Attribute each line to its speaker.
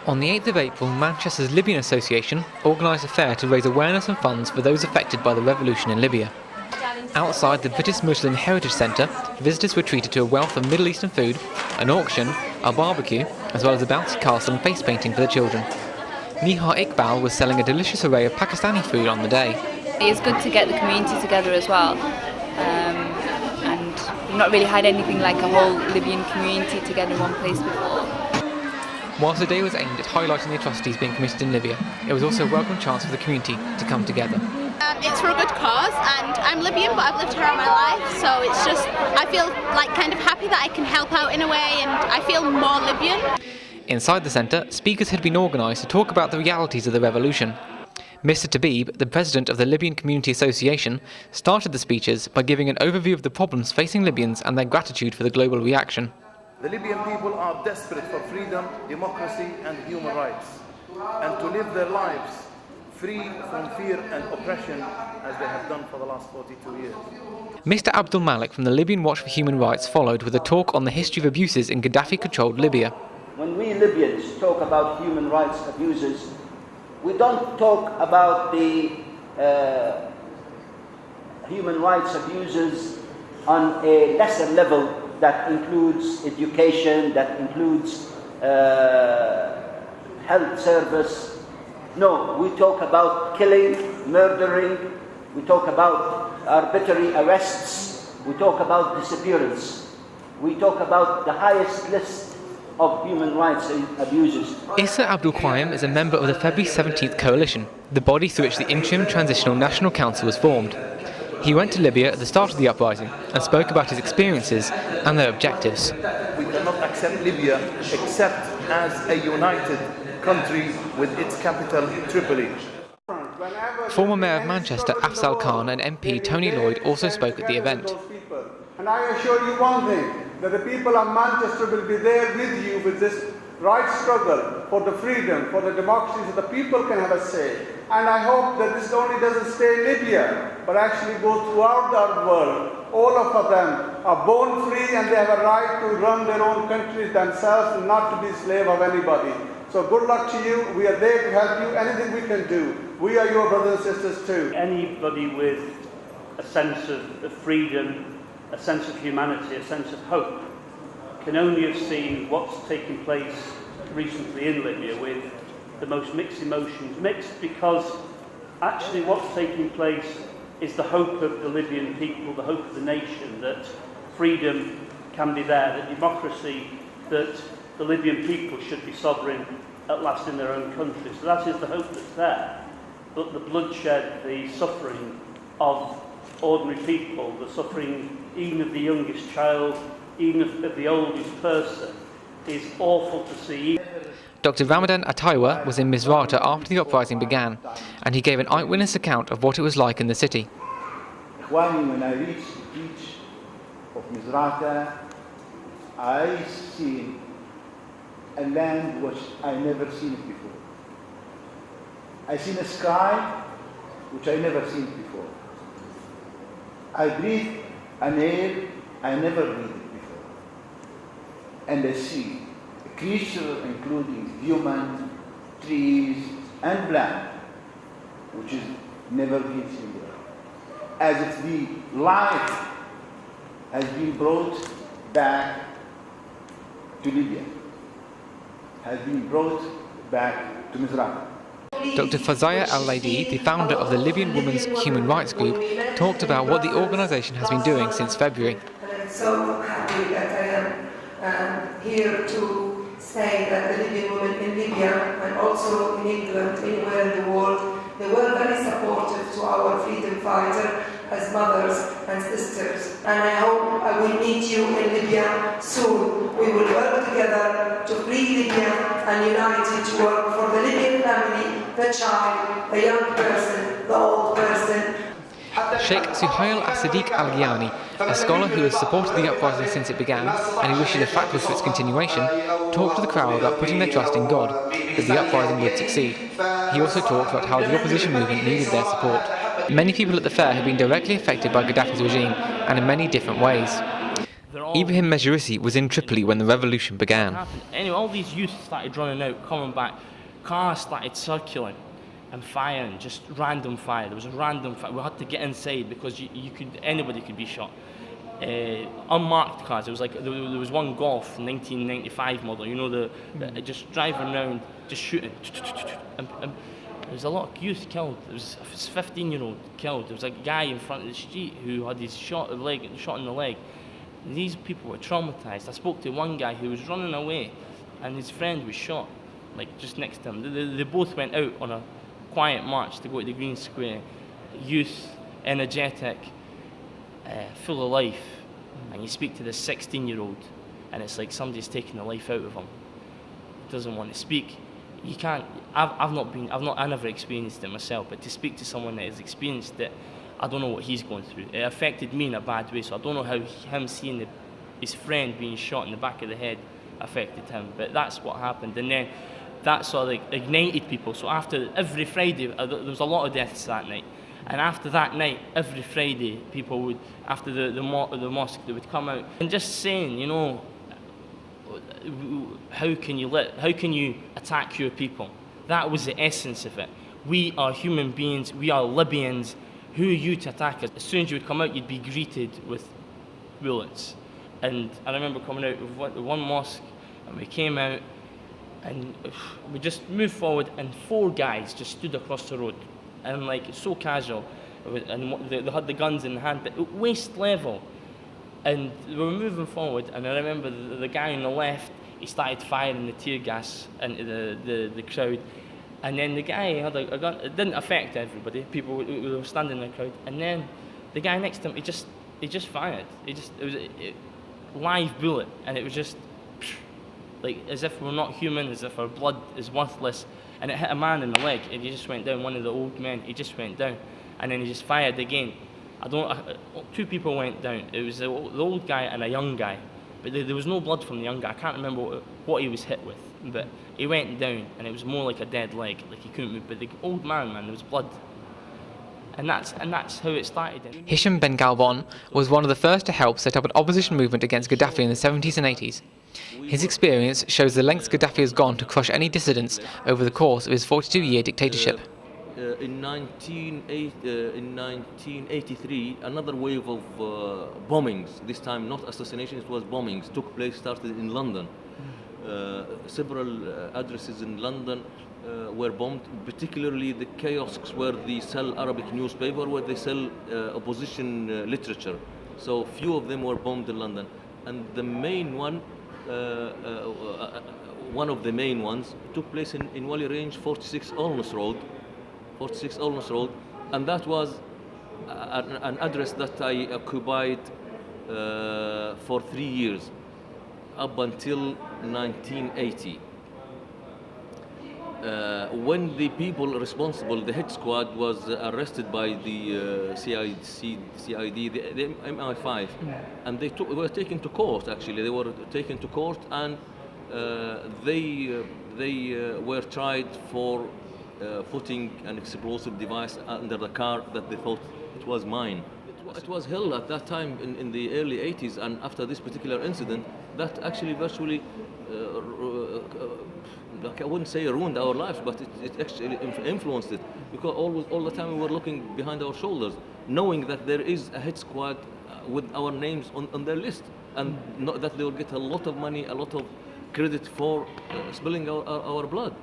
Speaker 1: On the 8th of April, Manchester's Libyan Association organised a fair to raise awareness and funds for those affected by the revolution in Libya. Outside the British Muslim Heritage Centre, visitors were treated to a wealth of Middle Eastern food, an auction, a barbecue, as well as a bouncy castle and face painting for the children. Nihar Iqbal was selling a delicious array of Pakistani food on the day.
Speaker 2: It's good to get the community together as well, and we've not really had anything like a whole Libyan community together in one place before.
Speaker 1: Whilst the day was aimed at highlighting the atrocities being committed in Libya, it was also a welcome chance for the community to come together.
Speaker 3: It's for a good cause, and I'm Libyan, but I've lived here all my life, so it's just, I feel like kind of happy that I can help out in a way, and I feel more Libyan.
Speaker 1: Inside the centre, speakers had been organised to talk about the realities of the revolution. Mr. Tabib, the president of the Libyan Community Association, started the speeches by giving an overview of the problems facing Libyans and their gratitude for the global reaction.
Speaker 4: The Libyan people are desperate for freedom, democracy and human rights, and to live their lives free from fear and oppression as they have done for the last 42 years.
Speaker 1: Mr. Abdul Malik from the Libyan Watch for Human Rights followed with a talk on the history of abuses in Gaddafi-controlled Libya.
Speaker 5: When we Libyans talk about human rights abuses, we don't talk about the human rights abuses on a lesser level that includes education, that includes health service. No, we talk about killing, murdering, we talk about arbitrary arrests, we talk about disappearance, we talk about the highest list of human rights abuses.
Speaker 1: Issa Abdul Qayyum is a member of the February 17th Coalition, the body through which the Interim Transitional National Council was formed. He went to Libya at the start of the uprising and spoke about his experiences and their objectives.
Speaker 4: We cannot accept Libya except as a united country with its capital, Tripoli.
Speaker 1: Former Mayor of Manchester, Afzal Khan, and MP Tony Lloyd also spoke at the event.
Speaker 6: And I assure you one thing, that the people of Manchester will be there with you with this right struggle for the freedom, for the democracy, so the people can have a say. And I hope that this only doesn't stay in Libya, but actually go throughout the world. All of them are born free and they have a right to run their own countries themselves and not to be slave of anybody. So good luck to you. We are there to help you. Anything we can do. We are your brothers and sisters too.
Speaker 7: Anybody with a sense of freedom, a sense of humanity, a sense of hope, can only have seen what's taken place recently in Libya with the most mixed emotions. Mixed because actually what's taking place is the hope of the Libyan people, the hope of the nation, that freedom can be there, that democracy, that the Libyan people should be sovereign at last in their own country. So that is the hope that's there. But the bloodshed, the suffering of ordinary people, the suffering even of the youngest child, even of the oldest person, is awful to see.
Speaker 1: Dr. Ramadan Ataiwa was in Misrata after the uprising began, and he gave an eyewitness account of what it was like in the city.
Speaker 5: When I reached the beach of Misrata, I seen a land which I never seen it before. I seen a sky which I never seen before. I breathe an air I never breathed before. And I see a creature including human, trees and plant, which is never been seen there. As if the life has been brought back to Libya, has been brought back to Misrata.
Speaker 1: Dr. Fazaya Al-Laidi, the founder of the Libyan Women's Human Rights Group, talked about what the organisation has been doing since February.
Speaker 8: I'm so happy that I am here to say that the Libyan women in Libya and also in England, anywhere in the world, they were very supportive to our freedom fighter as mothers and sisters. And I hope I will meet you in Libya soon. We will work together to free Libya and united to work for the Libyan family, the child, the young person, the old person.
Speaker 1: Sheikh Suhail As-Sadiq Al-Ghiyani, a scholar who has supported the uprising since it began and who wishes a fatwa for its continuation, talked to the crowd about putting their trust in God, that the uprising would succeed. He also talked about how the opposition movement needed their support. Many people at the fair have been directly affected by Gaddafi's regime, and in many different ways.
Speaker 9: There
Speaker 1: Ibrahim Mejerisi was in Tripoli when the revolution began.
Speaker 9: Anyway, all these youth started running out, coming back. Cars started circling and firing, just random fire. There was a random fire. We had to get inside because anybody could be shot. Unmarked cars. It was like there was one Golf 1995 model. You know, just driving around, just shooting. And there was a lot of youth killed. There was a 15-year-old killed. There was a guy in front of the street who had his shot in the leg. And these people were traumatized. I spoke to one guy who was running away, and his friend was shot, like just next to him. They both went out on a quiet march to go to the Green Square. Youth, energetic, full of life. And you speak to this 16-year-old, and it's like somebody's taking the life out of him. He doesn't want to speak. You can't. I never experienced it myself, but to speak to someone that has experienced it, I don't know what he's going through. It affected me in a bad way, so I don't know how him seeing his friend being shot in the back of the head affected him. But that's what happened, and then that sort of like ignited people. So after every Friday, there was a lot of deaths that night. And after that night, every Friday, people would, after the mosque, they would come out and just saying, you know, how can you attack your people? That was the essence of it. We are human beings. We are Libyans. Who are you to attack us? As soon as you would come out, you'd be greeted with bullets. And I remember coming out of one mosque, and we came out, and we just moved forward, and 4 guys just stood across the road. And like, it's so casual, and they had the guns in hand, but at waist level. And we were moving forward, and I remember the guy on the left, he started firing the tear gas into the crowd. And then the guy had a gun. It didn't affect everybody. People were standing in the crowd. And then the guy next to him, he just fired. It was a live bullet, and it was just like as if we're not human, as if our blood is worthless. And it hit a man in the leg, and he just went down. One of the old men, he just went down, and then he just fired again. 2 people went down. It was the old guy and a young guy, but there was no blood from the young guy. I can't remember what he was hit with, but he went down, and it was more like a dead leg, like he couldn't move. But the old man, there was blood, and that's how it started.
Speaker 1: Hisham Ben Galbon was one of the first to help set up an opposition movement against Gaddafi in the 70s and 80s. His experience shows the lengths Gaddafi has gone to crush any dissidents over the course of his 42-year dictatorship.
Speaker 10: In 1983, another wave of bombings, this time not assassinations, it was bombings, took place, started in London. Several addresses in London were bombed, particularly the kiosks where they sell Arabic newspaper, where they sell opposition literature. So few of them were bombed in London. And the main one, one of the main ones, took place in Wali Range, 46 Olness Road, and that was an address that I occupied for 3 years, up until 1980. When the people responsible, the hit squad, was arrested by the CID, the MI5, and they were taken to court. Actually, they were taken to court, and they were tried for putting an explosive device under the car that they thought it was mine. It was hell at that time in the early 80s, and after this particular incident, that actually virtually, I wouldn't say ruined our lives, but it actually influenced it, because all the time we were looking behind our shoulders, knowing that there is a hit squad with our names on their list, and that they will get a lot of money, a lot of credit for spilling our blood.